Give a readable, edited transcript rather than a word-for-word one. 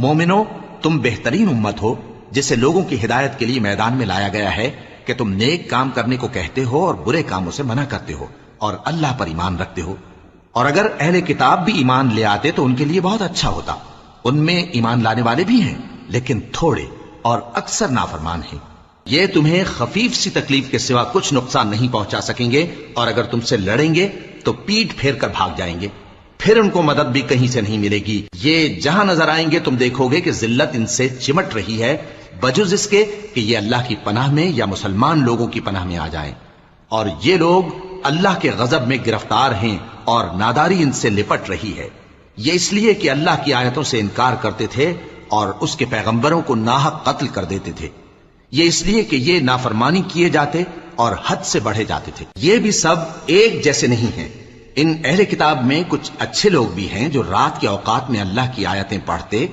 مومنو، تم بہترین امت ہو جسے لوگوں کی ہدایت کے لیے میدان میں لایا گیا ہے کہ تم نیک کام کرنے کو کہتے ہو اور برے کاموں سے منع کرتے ہو اور اللہ پر ایمان رکھتے ہو۔ اور اگر اہل کتاب بھی ایمان لے آتے تو ان کے لیے بہت اچھا ہوتا، ان میں ایمان لانے والے بھی ہیں لیکن تھوڑے اور اکثر نافرمان ہیں۔ یہ تمہیں خفیف سی تکلیف کے سوا کچھ نقصان نہیں پہنچا سکیں گے، اور اگر تم سے لڑیں گے تو پیٹ پھیر کر بھاگ جائیں گے، پھر ان کو مدد بھی کہیں سے نہیں ملے گی۔ یہ جہاں نظر آئیں گے تم دیکھو گے کہ ذلت ان سے چمٹ رہی ہے، بجز اس کے کہ یہ اللہ کی پناہ میں یا مسلمان لوگوں کی پناہ میں آ جائیں۔ اور یہ لوگ اللہ کے غضب میں گرفتار ہیں اور ناداری ان سے لپٹ رہی ہے۔ یہ اس لیے کہ اللہ کی آیتوں سے انکار کرتے تھے اور اس کے پیغمبروں کو ناحق قتل کر دیتے تھے۔ یہ اس لیے کہ یہ نافرمانی کیے جاتے اور حد سے بڑھے جاتے تھے۔ یہ بھی سب ایک جیسے نہیں ہیں۔ ان اہل کتاب میں کچھ اچھے لوگ بھی ہیں جو رات کے اوقات میں اللہ کی آیتیں پڑھتے